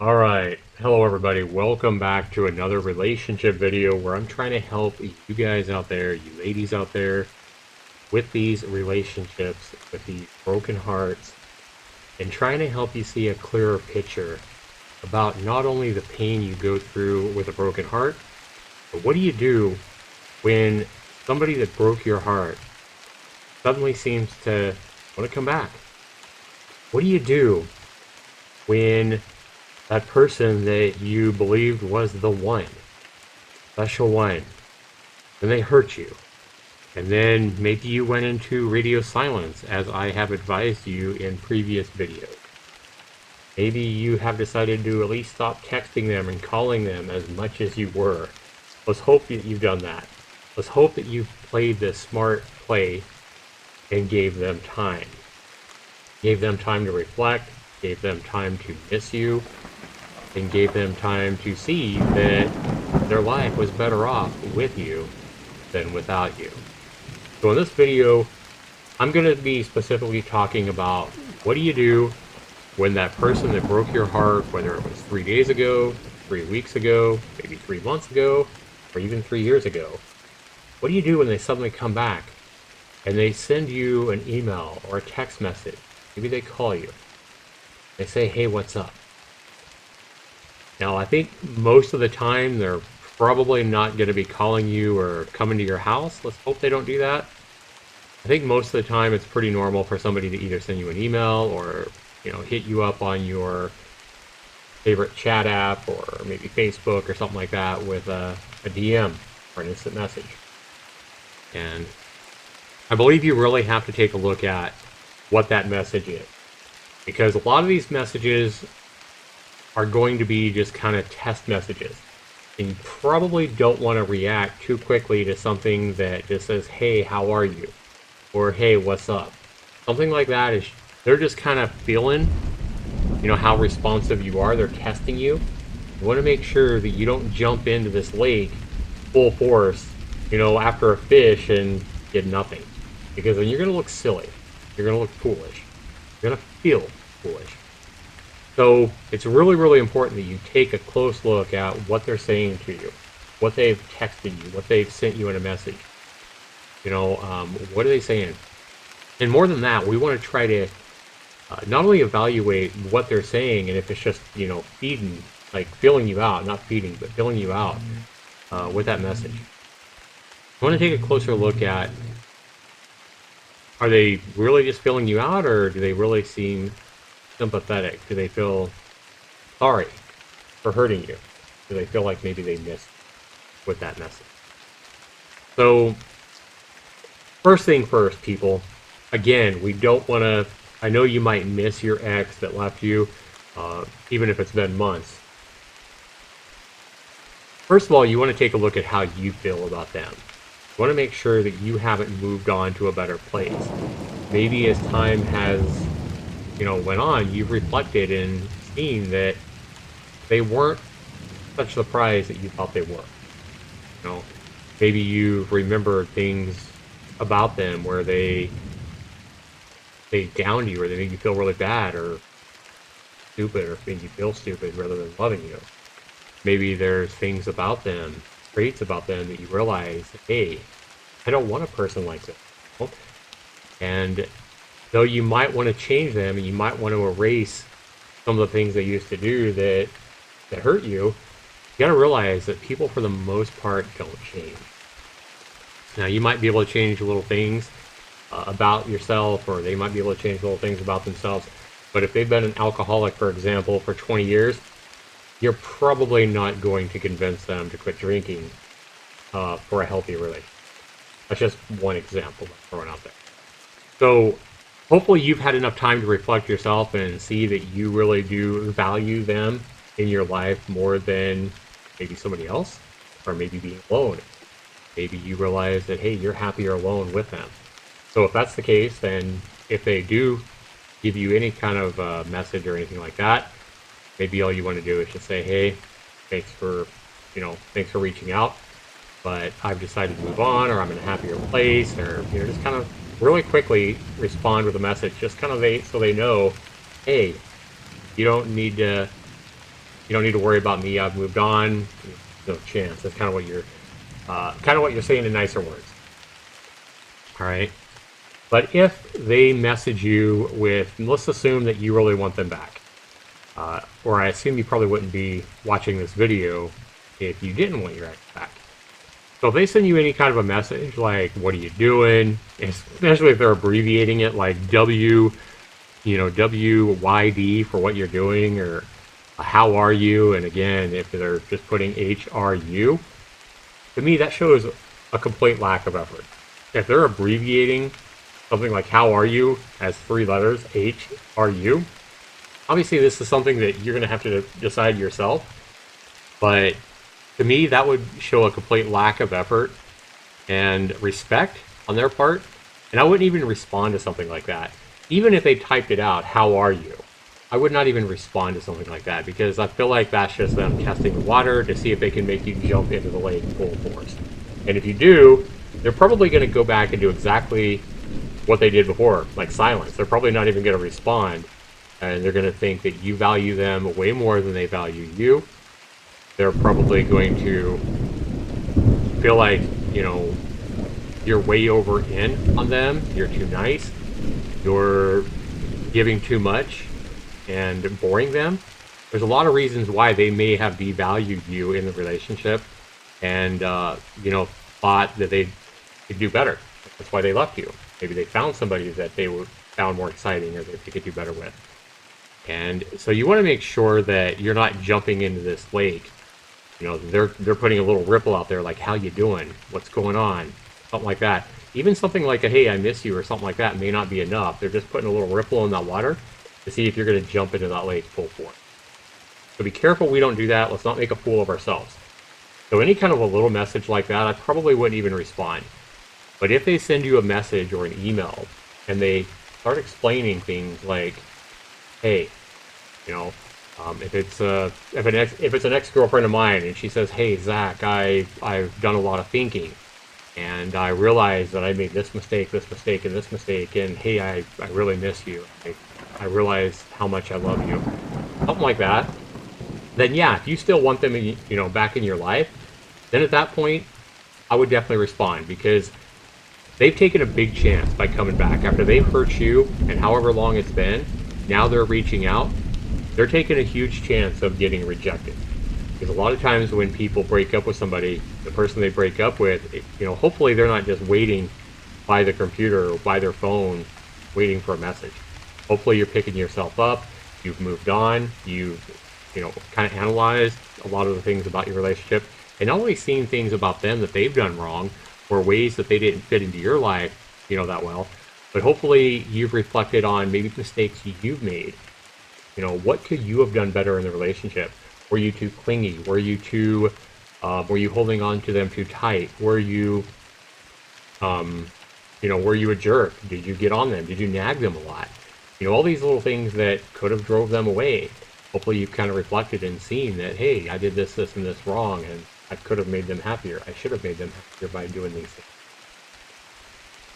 All right. Hello, everybody. Welcome back to another relationship video where I'm trying to help you guys out there, you ladies out there, with these relationships, with these broken hearts, and trying to help you see a clearer picture about not only the pain you go through with a broken heart, but what do you do when somebody that broke your heart suddenly seems to want to come back? What do you do when that person that you believed was the one, special one, then they hurt you? And then maybe you went into radio silence, as I have advised you in previous videos. Maybe you have decided to at least stop texting them and calling them as much as you were. Let's hope that you've done that. Let's hope that you've played this smart play and gave them time. Gave them time to reflect, gave them time to miss you, and gave them time to see that their life was better off with you than without you. So in this video, I'm going to be specifically talking about what do you do when that person that broke your heart, whether it was 3 days ago, 3 weeks ago, maybe 3 months ago, or even 3 years ago, what do you do when they suddenly come back and they send you an email or a text message? Maybe they call you. They say, hey, what's up? Now, I think most of the time they're probably not going to be calling you or coming to your house. Let's hope they don't do that. I think most of the time it's pretty normal for somebody to either send you an email or, hit you up on your favorite chat app or maybe Facebook or something like that with a DM or an instant message. And I believe you really have to take a look at what that message is, because a lot of these messages are going to be just kind of test messages. And you probably don't want to react too quickly to something that just says, hey, how are you? Or, hey, what's up? Something like that is, they're just kind of feeling, how responsive you are. They're testing you. You want to make sure that you don't jump into this lake full force, after a fish and get nothing. Because then you're going to look silly. You're going to look foolish. You're going to feel foolish. So it's really, really important that you take a close look at what they're saying to you, what they've texted you, what they've sent you in a message. What are they saying? And more than that, we want to try to not only evaluate what they're saying and if it's just, feeding, like filling you out, not feeding, but filling you out with that message. I want to take a closer look at, are they really just filling you out, or do they really seem sympathetic? Do they feel sorry for hurting you? Do they feel like maybe they missed with that message? So, first thing first, people, again, we don't want to, I know you might miss your ex that left you, even if it's been months. First of all, you want to take a look at how you feel about them. You want to make sure that you haven't moved on to a better place. Maybe as time has went on, you've reflected and seen that they weren't such the prize that you thought they were. Maybe you've remembered things about them where they downed you, or they made you feel really bad or stupid, or made you feel stupid rather than loving you. Maybe there's things about them, traits about them that you realize, hey, I don't want a person like this. And though you might want to change them and you might want to erase some of the things they used to do that hurt you, you got to realize that people for the most part don't change. Now, you might be able to change little things about yourself, or they might be able to change little things about themselves. But if they've been an alcoholic, for example, for 20 years, you're probably not going to convince them to quit drinking for a healthy relationship. That's just one example I'm throwing out there. So hopefully you've had enough time to reflect yourself and see that you really do value them in your life more than maybe somebody else, or maybe being alone. Maybe you realize that, hey, you're happier alone with them. So if that's the case, then if they do give you any kind of message or anything like that, maybe all you want to do is just say, hey, thanks for reaching out, but I've decided to move on, or I'm in a happier place, or just kind of really quickly respond with a message, just kind of so they know, hey, you don't need to You don't need to worry about me. I've moved on. No chance. That's kind of what you're saying in nicer words. All right. But if they message you with, let's assume that you really want them back, or I assume you probably wouldn't be watching this video if you didn't want your ex back. So if they send you any kind of a message like, what are you doing? Especially if they're abbreviating it like WYD for what you're doing, or how are you? And again, if they're just putting HRU, to me, that shows a complete lack of effort. If they're abbreviating something like how are you as 3 letters, HRU, obviously this is something that you're going to have to decide yourself. But to me, that would show a complete lack of effort and respect on their part. And I wouldn't even respond to something like that. Even if they typed it out, how are you? I would not even respond to something like that, because I feel like that's just them testing the water to see if they can make you jump into the lake full force. And if you do, they're probably going to go back and do exactly what they did before, like silence. They're probably not even going to respond, and they're going to think that you value them way more than they value you. They're probably going to feel like, you're way over in on them, you're too nice, you're giving too much and boring them. There's a lot of reasons why they may have devalued you in the relationship and, thought that they could do better. That's why they left you. Maybe they found somebody that they found more exciting or that they could do better with. And so you want to make sure that you're not jumping into this lake. They're putting a little ripple out there like, how you doing? What's going on? Something like that. Even something like a, hey, I miss you or something like that may not be enough. They're just putting a little ripple in that water to see if you're going to jump into that lake full force. So be careful we don't do that. Let's not make a fool of ourselves. So any kind of a little message like that, I probably wouldn't even respond. But if they send you a message or an email and they start explaining things like, hey, if it's an ex-girlfriend of mine and she says, hey, Zach, I've done a lot of thinking and I realized that I made this mistake, and this mistake, and hey, I really miss you. I realize how much I love you. Something like that. Then yeah, if you still want them, back in your life, then at that point, I would definitely respond, because they've taken a big chance by coming back after they've hurt you, and however long it's been. Now they're reaching out. They're taking a huge chance of getting rejected. Because a lot of times when people break up with somebody, the person they break up with, hopefully they're not just waiting by the computer or by their phone, waiting for a message. Hopefully you're picking yourself up. You've moved on. You've, kind of analyzed a lot of the things about your relationship, and not only seen things about them that they've done wrong, or ways that they didn't fit into your life, that well, but hopefully you've reflected on maybe mistakes you've made. What could you have done better in the relationship? Were you too clingy? Were you holding on to them too tight? Were you a jerk? Did you get on them? Did you nag them a lot? All these little things that could have drove them away. Hopefully you've kind of reflected and seen that, hey, I did this, and this wrong, and I could have made them happier. I should have made them happier by doing these things.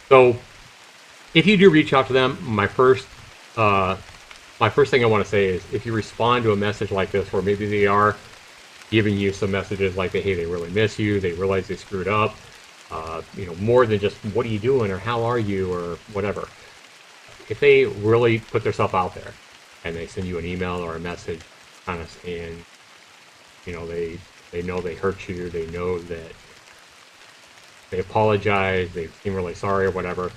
So if you do reach out to them, my first thing I want to say is, if you respond to a message like this, where maybe they are giving you some messages like, hey, they really miss you, they realize they screwed up, more than just, what are you doing, or how are you, or whatever. If they really put themselves out there and they send you an email or a message kind of saying, they know they hurt you, they know that they apologize, they seem really sorry or whatever,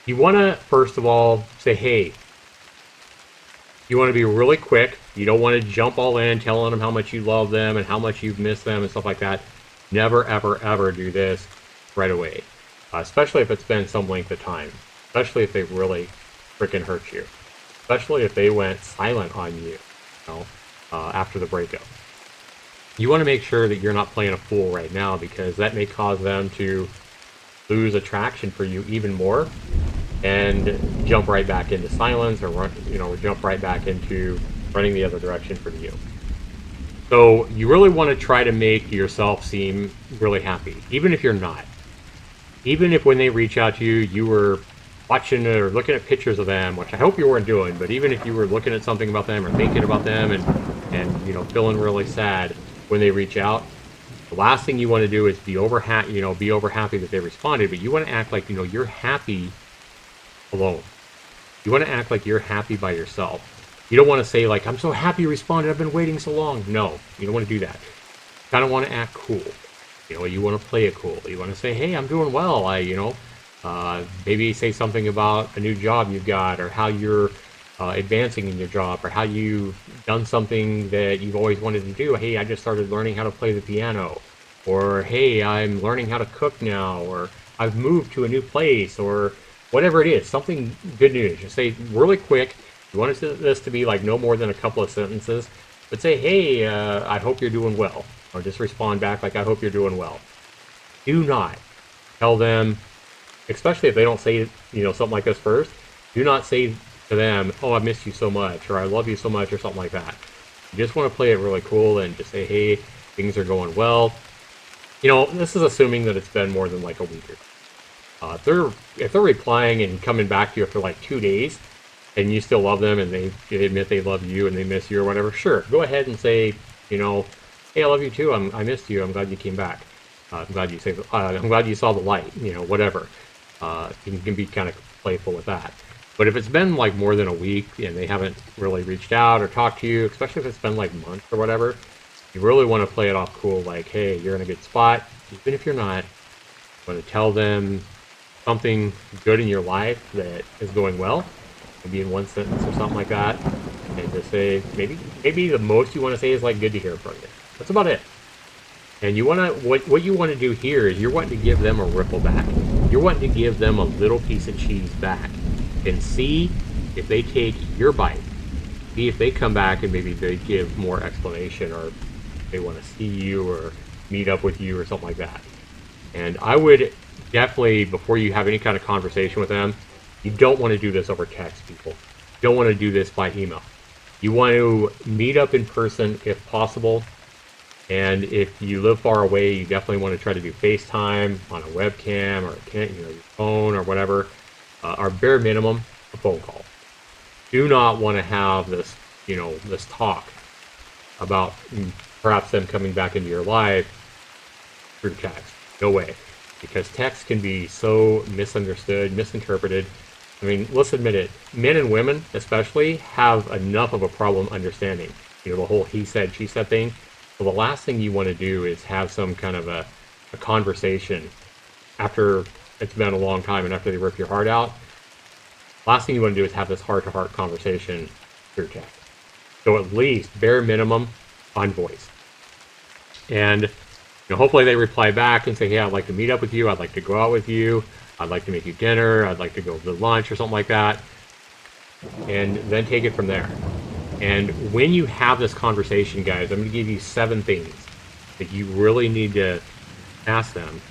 you want to, first of all, say, hey, you want to be really quick. You don't want to jump all in telling them how much you love them and how much you've missed them and stuff like that. Never, ever, ever do this right away, especially if it's been some length of time, especially if they really freaking hurt you, especially if they went silent on you, after the breakup. You want to make sure that you're not playing a fool right now, because that may cause them to lose attraction for you even more and jump right back into silence, or jump right back into running the other direction from you. So you really want to try to make yourself seem really happy, even if you're not. Even if when they reach out to you, you were watching or looking at pictures of them, which I hope you weren't doing, but even if you were looking at something about them or thinking about them and and feeling really sad when they reach out, the last thing you want to do is be over happy that they responded, but you want to act like you're happy alone. You want to act like you're happy by yourself. You don't want to say like, I'm so happy you responded, I've been waiting so long. No, you don't want to do that. You kind of want to act cool. You want to play it cool. You want to say, hey, I'm doing well. Maybe say something about a new job you've got, or how you're advancing in your job, or how you've done something that you've always wanted to do. Hey, I just started learning how to play the piano. Or, hey, I'm learning how to cook now. Or, I've moved to a new place. Or, whatever it is, something good news. Just say really quick. You want this to be like no more than a couple of sentences. But say, hey, I hope you're doing well. Or just respond back like, I hope you're doing well. Do not tell them, especially if they don't say something like this first, do not say to them, oh, I miss you so much, or I love you so much, or something like that. You just want to play it really cool and just say, hey, things are going well. This is assuming that it's been more than like a week or two. If they're replying and coming back to you after like 2 days, and you still love them, and they admit they love you and they miss you or whatever, sure, go ahead and say, hey, I love you too. I missed you. I'm glad you came back. I'm glad you saw the light. Whatever. You can be kind of playful with that. But if it's been like more than a week and they haven't really reached out or talked to you, especially if it's been like months or whatever, you really want to play it off cool. Like, hey, you're in a good spot. Even if you're not, you want to tell them something good in your life that is going well. Maybe in one sentence or something like that. And just say, maybe the most you want to say is like, good to hear from you. That's about it. And you want to, what you want to do here is you're wanting to give them a ripple back. You're wanting to give them a little piece of cheese back and see if they take your bite. See if they come back and maybe they give more explanation, or they want to see you or meet up with you or something like that. And I would definitely, before you have any kind of conversation with them, you don't want to do this over text, people. You don't want to do this by email. You want to meet up in person if possible. And if you live far away, you definitely want to try to do FaceTime on a webcam or your phone or whatever. Our bare minimum, a phone call. Do not want to have this, this talk about perhaps them coming back into your life through text. No way. Because text can be so misunderstood, misinterpreted. I mean, let's admit it. Men and women, especially, have enough of a problem understanding. The whole he said, she said thing. So the last thing you want to do is have some kind of a conversation after it's been a long time and after they rip your heart out. Last thing you want to do is have this heart-to-heart conversation through text. So at least, bare minimum, on voice. And hopefully they reply back and say, hey, I'd like to meet up with you. I'd like to go out with you. I'd like to make you dinner. I'd like to go to lunch or something like that. And then take it from there. And when you have this conversation, guys, I'm going to give you 7 things that you really need to ask them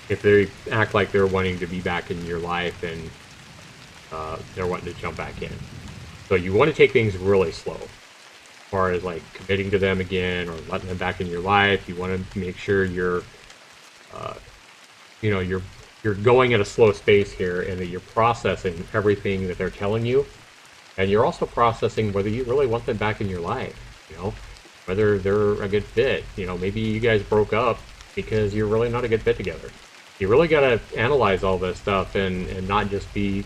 if they act like they're wanting to be back in your life and they're wanting to jump back in. So you want to take things really slow. As far as like committing to them again or letting them back in your life, you want to make sure you're going at a slow space here, and that you're processing everything that they're telling you, and you're also processing whether you really want them back in your life. Whether they're a good fit. Maybe you guys broke up because you're really not a good fit together. You really got to analyze all this stuff and not just be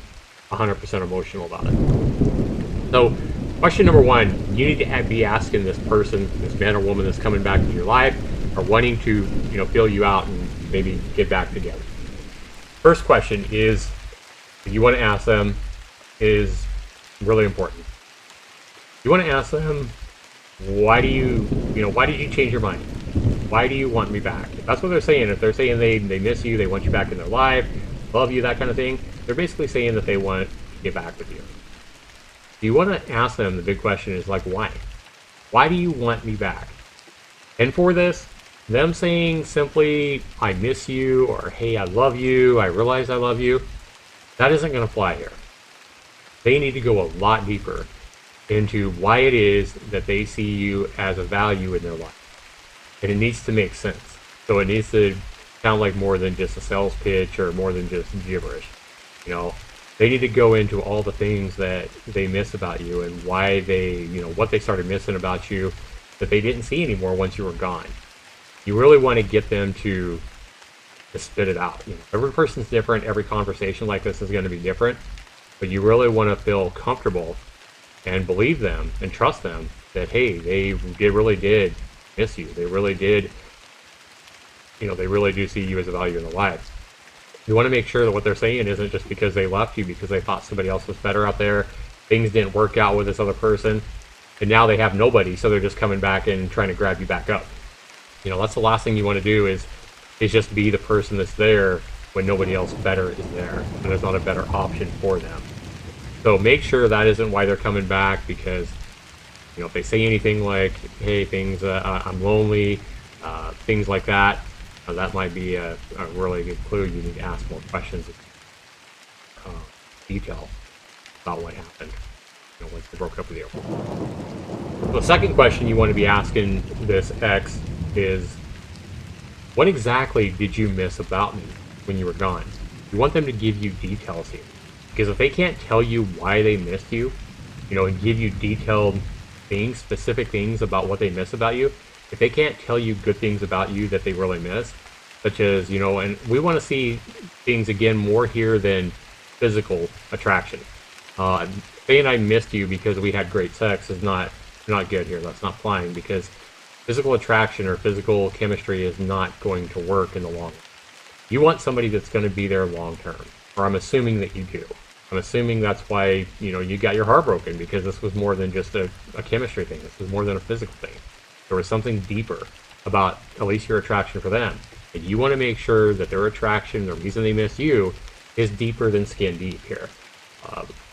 100% emotional about it. So, question number 1, you need to be asking this person, this man or woman that's coming back into your life, or wanting to, feel you out and maybe get back together. First question is, you want to ask them, is really important. You want to ask them, why did you change your mind? Why do you want me back? If that's what they're saying. If they're saying they miss you, they want you back in their life, love you, that kind of thing, they're basically saying that they want to get back with you. You want to ask them, the big question is like, why? Why do you want me back? And for this, them saying simply, I miss you, or hey, I love you, I realize I love you, that isn't going to fly here. They need to go a lot deeper into why it is that they see you as a value in their life. And it needs to make sense. So it needs to sound like more than just a sales pitch or more than just gibberish. They need to go into all the things that they miss about you and why they, what they started missing about you that they didn't see anymore once you were gone. You really want to get them to spit it out. Every person's different. Every conversation like this is going to be different, but you really want to feel comfortable and believe them and trust them that, hey, they really did miss you. They really did, they really do see you as a value in their lives. You want to make sure that what they're saying isn't just because they left you because they thought somebody else was better out there, things didn't work out with this other person, and now they have nobody, so they're just coming back and trying to grab you back up. That's the last thing you want to do is just be the person that's there when nobody else better is there, and there's not a better option for them. So make sure that isn't why they're coming back, because if they say anything like, hey, things, I'm lonely, things like that, that might be a really good clue. You need to ask more questions, detail about what happened once they broke up with you. The second question you want to be asking this ex is, what exactly did you miss about me when you were gone? You want them to give you details here. Because if they can't tell you why they missed you, and give you detailed things, specific things about what they miss about you, if they can't tell you good things about you that they really miss, such as, and we want to see things again more here than physical attraction. Saying I missed you because we had great sex is not good here. That's not flying, because physical attraction or physical chemistry is not going to work in the long run. You want somebody that's going to be there long term, or I'm assuming that you do. I'm assuming that's why, you got your heart broken, because this was more than just a chemistry thing. This was more than a physical thing. There was something deeper about at least your attraction for them. And you want to make sure that their attraction, the reason they miss you, is deeper than skin deep here.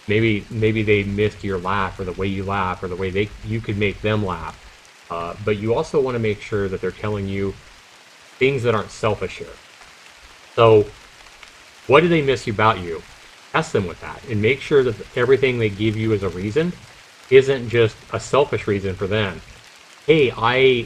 Maybe they missed your laugh, or the way you laugh, or the way you could make them laugh. But you also want to make sure that they're telling you things that aren't selfish here. So, what do they miss about you? Test them with that, and make sure that everything they give you as a reason isn't just a selfish reason for them. Hey,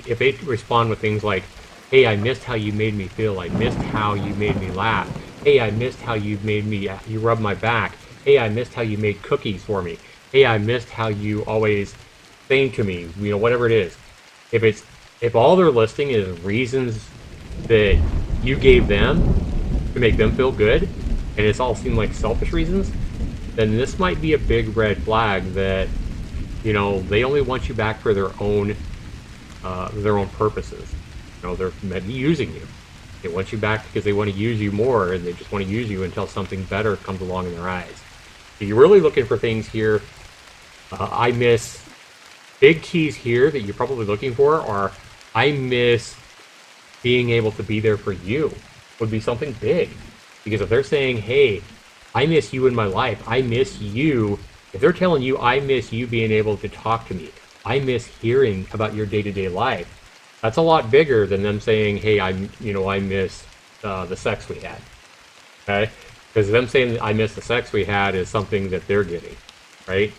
if they respond with things like, hey, I missed how you made me feel. I missed how you made me laugh. Hey, I missed how you made me, you rubbed my back. Hey, I missed how you made cookies for me. Hey, I missed how you always sang to me, whatever it is. If all they're listing is reasons that you gave them to make them feel good, and it's all seemed like selfish reasons, then this might be a big red flag that, they only want you back for their own purposes. They're maybe using you. They want you back because they want to use you more, and they just want to use you until something better comes along in their eyes. So you're really looking for things here. I miss big keys here that you're probably looking for are, I miss being able to be there for you, would be something big. Because if they're saying, hey, I miss you in my life, I miss you, if they're telling you, I miss you being able to talk to me, I miss hearing about your day-to-day life, that's a lot bigger than them saying, hey, I miss the sex we had. Okay? Because them saying I miss the sex we had is something that they're getting, right?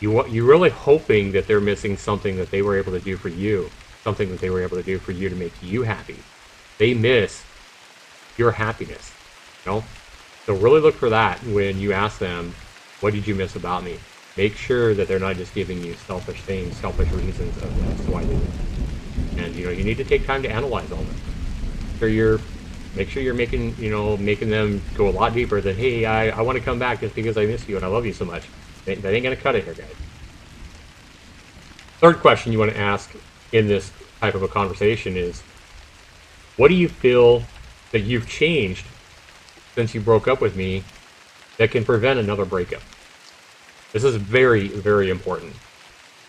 You're really hoping that they're missing something that they were able to do for you, something that they were able to do for you to make you happy. They miss your happiness, So really look for that when you ask them, what did you miss about me? Make sure that they're not just giving you selfish things, selfish reasons of why they did it. And you need to take time to analyze all that. Make sure you're making them go a lot deeper than, hey, I want to come back just because I miss you and I love you so much. That ain't gonna cut it here, guys. Third question you want to ask in this type of a conversation is, what do you feel that you've changed since you broke up with me that can prevent another breakup? This is very, very important.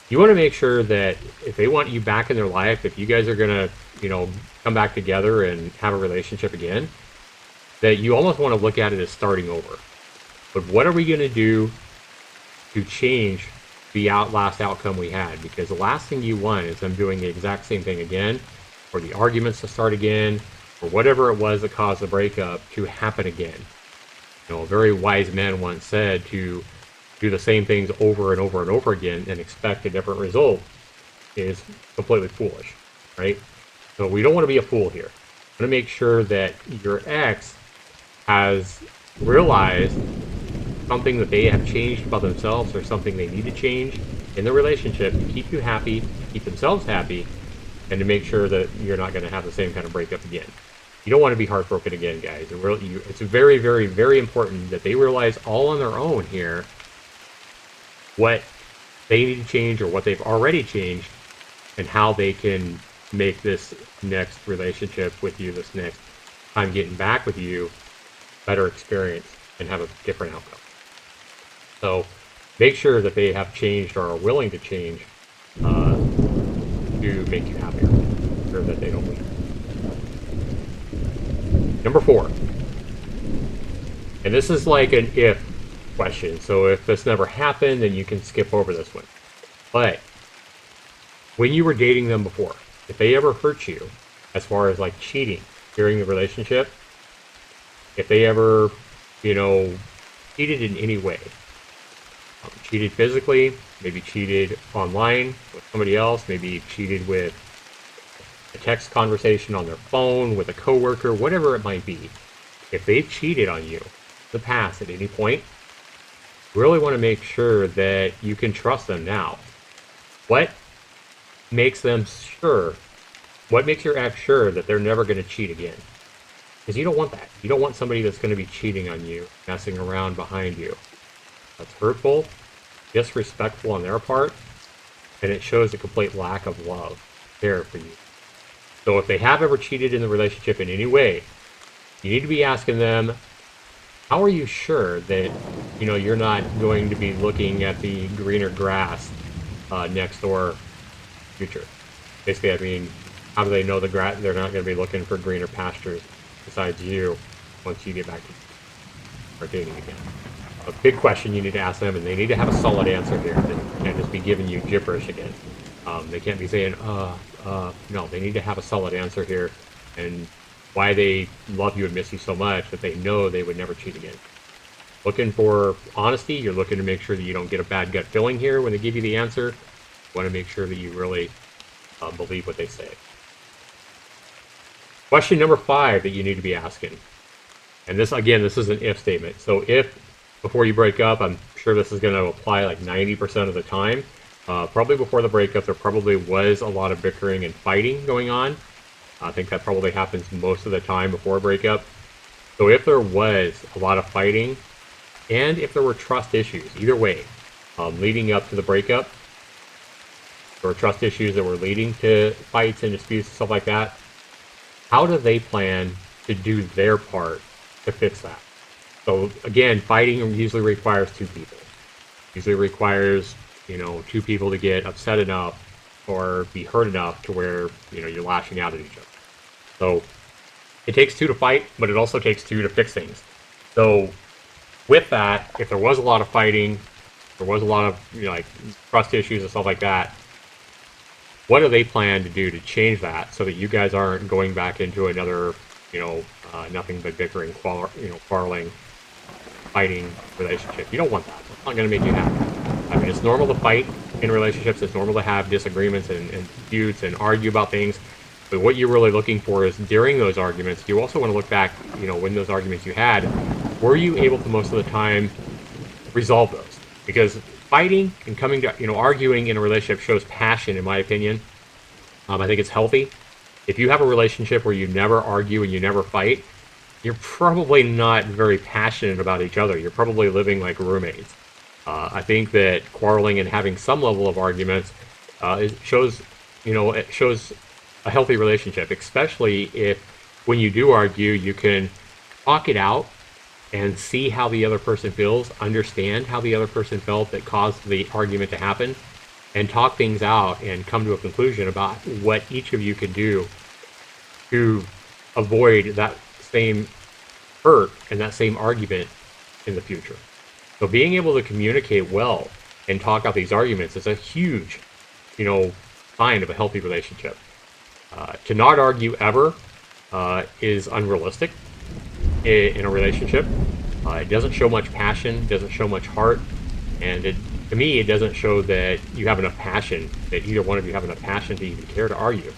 You want to make sure that if they want you back in their life, if you guys are going to, come back together and have a relationship again, that you almost want to look at it as starting over. But what are we going to do to change the last outcome we had? Because the last thing you want is them doing the exact same thing again, or the arguments to start again, or whatever it was that caused the breakup to happen again. A very wise man once said to do the same things over and over and over again and expect a different result is completely foolish, right? So we don't want to be a fool here. We want to make sure that your ex has realized something that they have changed about themselves or something they need to change in the relationship to keep you happy, keep themselves happy, and to make sure that you're not going to have the same kind of breakup again. You don't want to be heartbroken again, guys. It's very, very, very important that they realize all on their own here what they need to change or what they've already changed and how they can make this next relationship with you, this next time getting back with you, better experience and have a different outcome. So make sure that they have changed or are willing to change to make you happier, or that they don't leave. Number 4, and this is like an if question, so if this never happened, then you can skip over this one. But when you were dating them before, if they ever hurt you, as far as like cheating during the relationship, if they ever, cheated in any way, cheated physically, maybe cheated online with somebody else, maybe cheated with a text conversation on their phone with a coworker, whatever it might be, if they've cheated on you in the past at any point, you really want to make sure that you can trust them now. What makes your ex sure that they're never going to cheat again? Because you don't want that. You don't want somebody that's going to be cheating on you, messing around behind you. That's hurtful, disrespectful on their part, and it shows a complete lack of love, care for you. So if they have ever cheated in the relationship in any way, you need to be asking them, how are you sure that you're not going to be looking at the greener grass next door future? Basically, I mean, how do they know they're not going to be looking for greener pastures besides you once you get back to or dating again? A big question you need to ask them, and they need to have a solid answer here. They can't just be giving you gibberish again. They can't be saying, no, they need to have a solid answer here, and why they love you and miss you so much that they know they would never cheat again. Looking for honesty, you're looking to make sure that you don't get a bad gut feeling here when they give you the answer. You want to make sure that you really believe what they say. Question number 5 that you need to be asking, and this is an if statement. So if, before you break up, I'm sure this is going to apply like 90% of the time. Probably before the breakup, there probably was a lot of bickering and fighting going on. I think that probably happens most of the time before a breakup. So if there was a lot of fighting, and if there were trust issues, either way, leading up to the breakup, there were trust issues that were leading to fights and disputes and stuff like that, how do they plan to do their part to fix that? So again, fighting usually requires 2 people. Usually requires, 2 people to get upset enough or be hurt enough to where, you're lashing out at each other. So it takes 2 to fight, but it also takes 2 to fix things. So with that, if there was a lot of fighting, there was a lot of, like trust issues and stuff like that, what do they plan to do to change that so that you guys aren't going back into another, nothing but bickering, quarreling, fighting relationship? You don't want that. It's not going to make you happy. I mean, it's normal to fight in relationships. It's normal to have disagreements and disputes and argue about things. But what you're really looking for is during those arguments, you also want to look back, when those arguments you had, were you able to most of the time resolve those? Because fighting and coming to, arguing in a relationship shows passion, in my opinion. I think it's healthy. If you have a relationship where you never argue and you never fight, you're probably not very passionate about each other. You're probably living like roommates. I think that quarreling and having some level of arguments it shows a healthy relationship, especially if when you do argue, you can talk it out and see how the other person feels, understand how the other person felt that caused the argument to happen, and talk things out and come to a conclusion about what each of you could do to avoid that same hurt and that same argument in the future. So being able to communicate well and talk out these arguments is a huge, sign of a healthy relationship. To not argue ever is unrealistic in a relationship. It doesn't show much passion, doesn't show much heart, and to me, it doesn't show that you have enough passion, that either one of you have enough passion to even care to argue.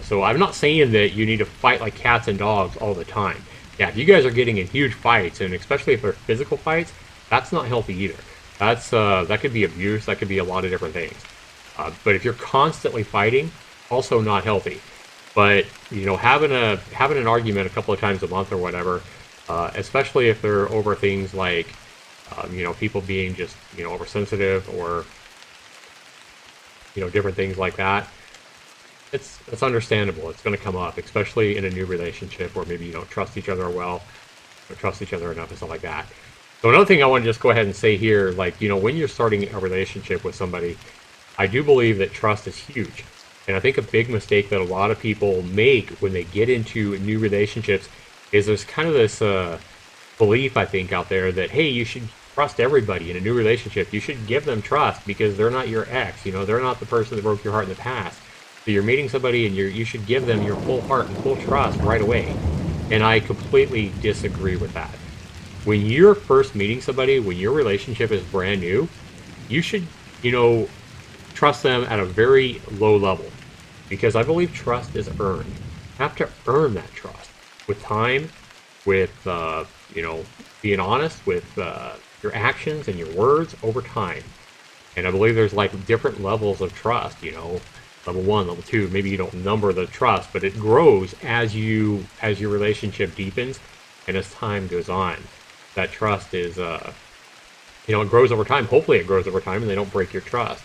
So I'm not saying that you need to fight like cats and dogs all the time. Yeah, if you guys are getting in huge fights, and especially if they're physical fights, That's not healthy either. That's that could be abuse. That could be a lot of different things. But if you're constantly fighting, also not healthy. But you know, having an argument a couple of times a month or whatever, especially if they're over things like, you know, people being just, you know, oversensitive, or you know, different things like that. It's understandable. It's going to come up, especially in a new relationship where maybe you don't trust each other well, or trust each other enough, and stuff like that. So another thing I want to just go ahead and say here, like, you know, when you're starting a relationship with somebody, I do believe that trust is huge. And I think a big mistake that a lot of people make when they get into new relationships is there's kind of this belief, I think, out there that, hey, you should trust everybody in a new relationship. You should give them trust because they're not your ex. You know, they're not the person that broke your heart in the past. So you're meeting somebody and you should give them your full heart and full trust right away. And I completely disagree with that. When you're first meeting somebody, when your relationship is brand new, you should, you know, trust them at a very low level, because I believe trust is earned. You have to earn that trust with time, with you know, being honest with your actions and your words over time. And I believe there's like different levels of trust. You know, level 1, level 2. Maybe you don't number the trust, but it grows as your relationship deepens and as time goes on. That trust is you know, it grows over time. Hopefully, it grows over time, and they don't break your trust.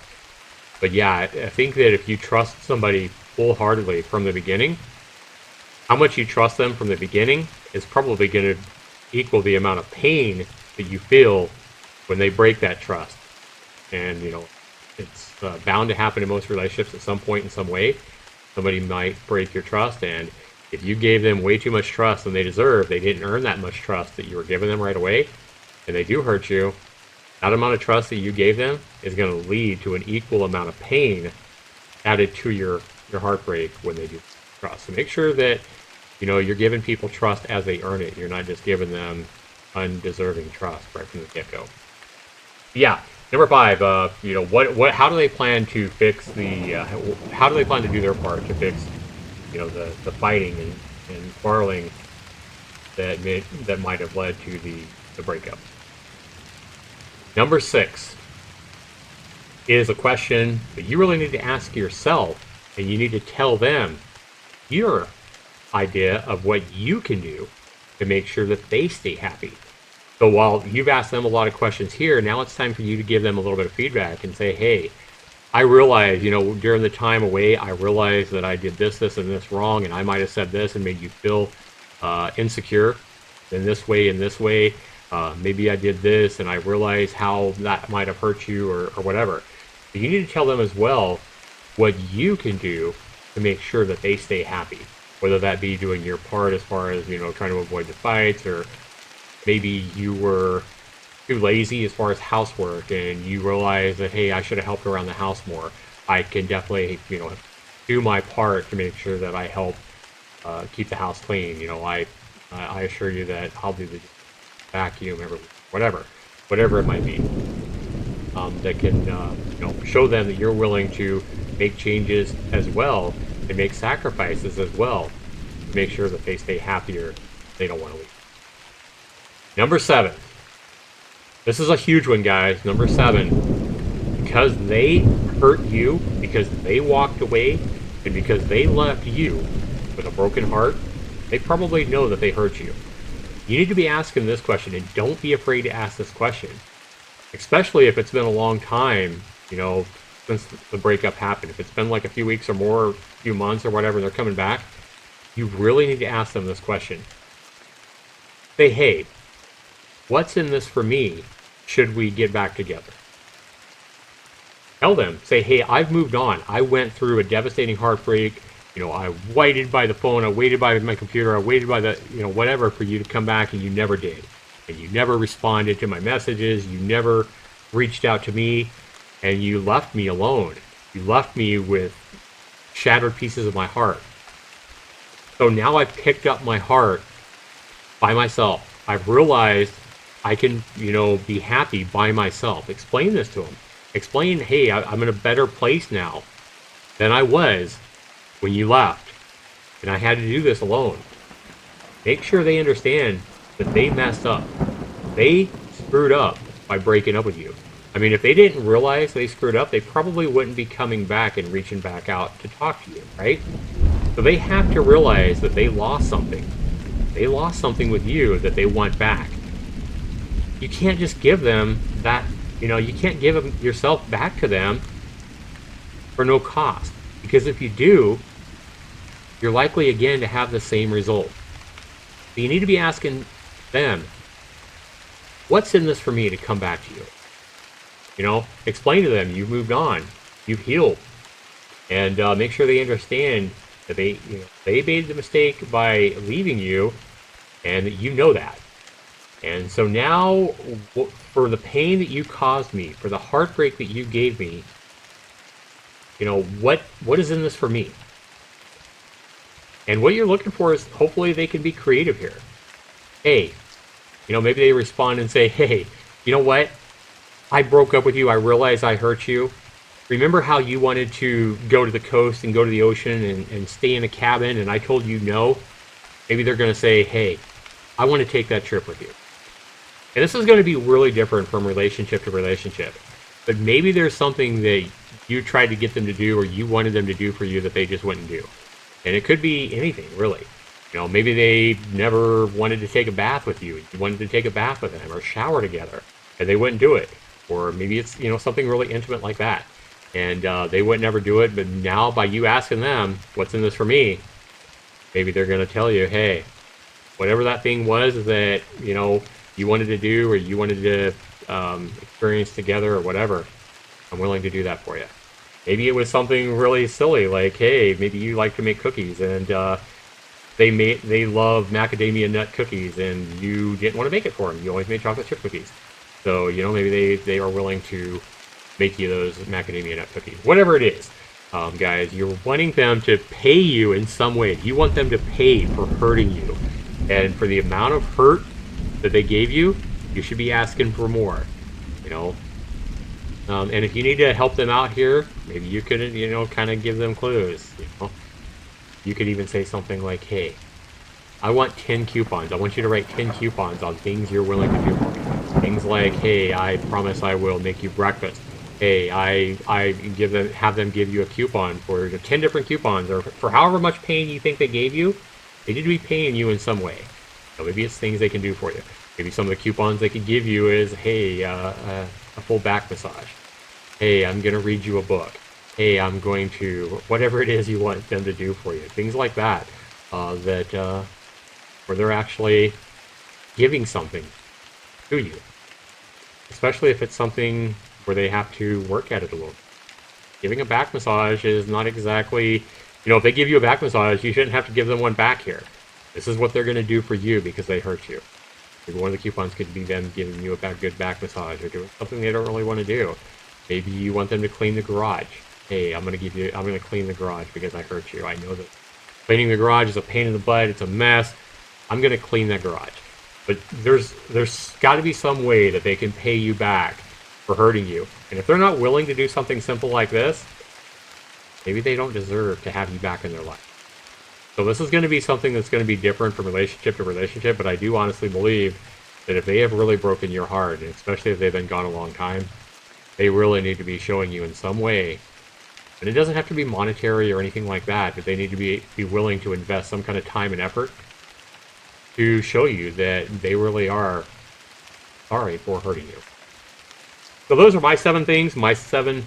But yeah, I think that if you trust somebody wholeheartedly from the beginning, how much you trust them from the beginning is probably going to equal the amount of pain that you feel when they break that trust. And, you know, it's bound to happen in most relationships at some point in some way. Somebody might break your trust, and if you gave them way too much trust than they deserve, they didn't earn that much trust that you were giving them right away, and they do hurt you, that amount of trust that you gave them is going to lead to an equal amount of pain added to your heartbreak when they do trust. So make sure that, you know, you're giving people trust as they earn it. You're not just giving them undeserving trust right from the get-go. Yeah, number 5. You know, how do they plan to fix the? How do they plan to do their part to fix, you know, the fighting and quarreling that might have led to the breakup? Number 6 is a question that you really need to ask yourself, and you need to tell them your idea of what you can do to make sure that they stay happy. So while you've asked them a lot of questions here, now it's time for you to give them a little bit of feedback and say, hey, I realize, you know, during the time away, I realized that I did this, and this wrong, and I might have said this and made you feel insecure in this way and this way. Maybe I did this, and I realize how that might have hurt you, or whatever. But you need to tell them as well what you can do to make sure that they stay happy. Whether that be doing your part as far as, you know, trying to avoid the fights, or maybe you were too lazy as far as housework and you realize that, hey, I should have helped around the house more. I can definitely, you know, do my part to make sure that I help keep the house clean. You know, I assure you that I'll do the vacuum, whatever it might be, that can you know, show them that you're willing to make changes as well and make sacrifices as well to make sure that they stay happier. They don't want to leave. Number 7. This is a huge one, guys. Number 7. Because they hurt you, because they walked away, and because they left you with a broken heart, they probably know that they hurt you. You need to be asking this question, and don't be afraid to ask this question. Especially if it's been a long time, you know, since the breakup happened. If it's been like a few weeks or more, a few months or whatever, and they're coming back, you really need to ask them this question. Say, hey, what's in this for me should we get back together? Tell them, say, hey, I've moved on. I went through a devastating heartbreak. You know, I waited by the phone, I waited by my computer, I waited by the, you know, whatever for you to come back, and you never did. And you never responded to my messages. You never reached out to me, and you left me alone. You left me with shattered pieces of my heart. So now I've picked up my heart by myself. I've realized I can, you know, be happy by myself. Explain this to them. Explain, hey, I'm in a better place now than I was when you left, and I had to do this alone. Make sure they understand that they messed up. They screwed up, by breaking up with you. I mean, if they didn't realize they screwed up, they probably wouldn't be coming back and reaching back out to talk to you, right? So they have to realize that they lost something. They lost something with you that they want back. You can't just give them that, you can't give them yourself back to them for no cost. Because if you do, you're likely again to have the same result. So you need to be asking them, what's in this for me to come back to you? Explain to them you've moved on, you've healed, and make sure they understand that they made the mistake by leaving you, and that you know that. And so now, for the pain that you caused me, for the heartbreak that you gave me, what is in this for me? And what you're looking for is, hopefully they can be creative here. Hey, maybe they respond and say, hey, you know what? I broke up with you. I realized I hurt you. Remember how you wanted to go to the coast and go to the ocean and stay in a cabin, and I told you no? Maybe they're going to say, hey, I want to take that trip with you. And this is going to be really different from relationship to relationship. But maybe there's something that you tried to get them to do, or you wanted them to do for you, that they just wouldn't do. And it could be anything, really. Maybe they never wanted to take a bath with you. You wanted to take a bath with them or shower together, and they wouldn't do it. Or maybe it's, something really intimate like that. And they would never do it, but now by you asking them, what's in this for me? Maybe they're going to tell you, hey, whatever that thing was that, you wanted to do, or you wanted to experience together, or whatever, I'm willing to do that for you. Maybe it was something really silly, like, hey, maybe you like to make cookies, and they love macadamia nut cookies, and you didn't want to make it for them. You always made chocolate chip cookies. So, maybe they are willing to make you those macadamia nut cookies. Whatever it is, guys, you're wanting them to pay you in some way. You want them to pay for hurting you. And for the amount of hurt that they gave you, you should be asking for more, and if you need to help them out here, maybe you could, kind of give them clues, You could even say something like, hey, I want 10 coupons. I want you to write 10 coupons on things you're willing to do for me. Things like, hey, I promise I will make you breakfast. Hey, I have them give you a coupon for 10 different coupons, or for however much pain you think they gave you. They need to be paying you in some way. So maybe it's things they can do for you. Maybe some of the coupons they could give you is, hey, a full back massage. Hey, I'm going to read you a book. Hey, I'm going to, whatever it is you want them to do for you. Things like that, where they're actually giving something to you. Especially if it's something where they have to work at it a little bit. Giving a back massage is not exactly, if they give you a back massage, you shouldn't have to give them one back here. This is what they're going to do for you because they hurt you. Maybe one of the coupons could be them giving you a good back massage, or doing something they don't really want to do. Maybe you want them to clean the garage. Hey, I'm going to clean the garage because I hurt you. I know that cleaning the garage is a pain in the butt. It's a mess. I'm going to clean that garage. But there's got to be some way that they can pay you back for hurting you. And if they're not willing to do something simple like this, maybe they don't deserve to have you back in their life. So this is going to be something that's going to be different from relationship to relationship, but I do honestly believe that if they have really broken your heart, and especially if they've been gone a long time, they really need to be showing you in some way. And it doesn't have to be monetary or anything like that, but they need to be willing to invest some kind of time and effort to show you that they really are sorry for hurting you. So those are my 7 things, my 7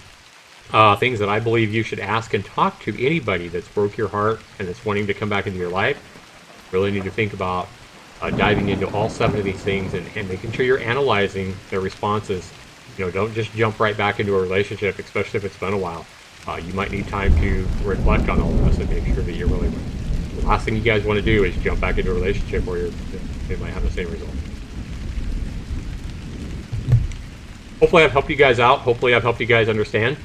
things that I believe you should ask and talk to anybody that's broke your heart and that's wanting to come back into your life. Really need to think about diving into all 7 of these things and making sure you're analyzing their responses. Don't just jump right back into a relationship, especially if it's been a while. You might need time to reflect on all of this and make sure that you're really... The last thing you guys want to do is jump back into a relationship where they might have the same result. Hopefully I've helped you guys out. Hopefully I've helped you guys understand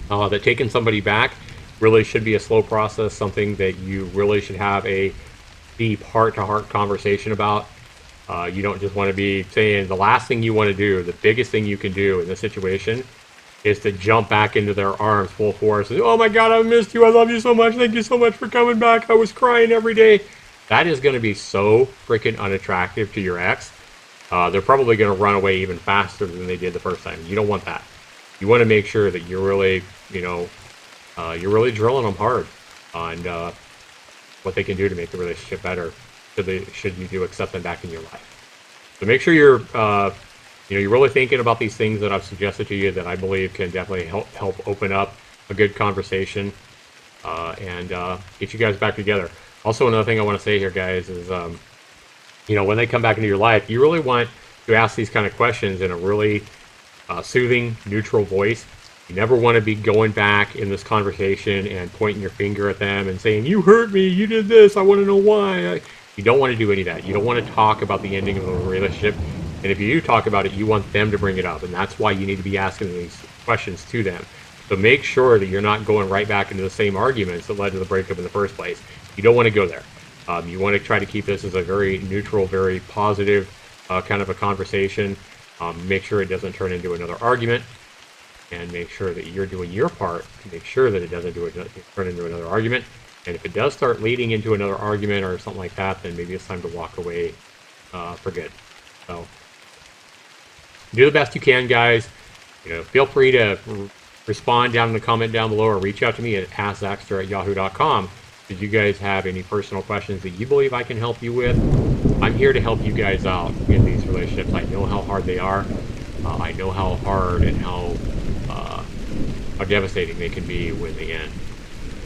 that taking somebody back really should be a slow process, something that you really should have a deep heart-to-heart conversation about. You don't just want to be saying the last thing you want to do, the biggest thing you can do in this situation is to jump back into their arms full force. And, oh my God, I missed you. I love you so much. Thank you so much for coming back. I was crying every day. That is going to be so freaking unattractive to your ex they're probably going to run away even faster than they did the first time. You don't want that. You want to make sure that you're really, you're really drilling them hard on what they can do to make the relationship better. Should you do accept them back in your life? So make sure you're, you're really thinking about these things that I've suggested to you that I believe can definitely help open up a good conversation and get you guys back together. Also, another thing I want to say here, guys, is when they come back into your life, you really want to ask these kind of questions in a really soothing, neutral voice. You never want to be going back in this conversation and pointing your finger at them and saying, "You hurt me, you did this, I want to know why." You don't want to do any of that. You don't want to talk about the ending of the relationship. And if you do talk about it, you want them to bring it up. And that's why you need to be asking these questions to them. So make sure that you're not going right back into the same arguments that led to the breakup in the first place. You don't want to go there. You want to try to keep this as a very neutral, very positive kind of a conversation. Make sure it doesn't turn into another argument. And make sure that you're doing your part to make sure that it doesn't turn into another argument. And if it does start leading into another argument or something like that, then maybe it's time to walk away for good. So do the best you can, guys. Feel free to respond down in the comment down below or reach out to me at askzaxter@yahoo.com. If you guys have any personal questions that you believe I can help you with, I'm here to help you guys out in these relationships. I know how hard they are. I know how hard and how devastating they can be when they end.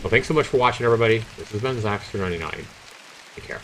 So thanks so much for watching, everybody. This has been Zaxter99. Take care.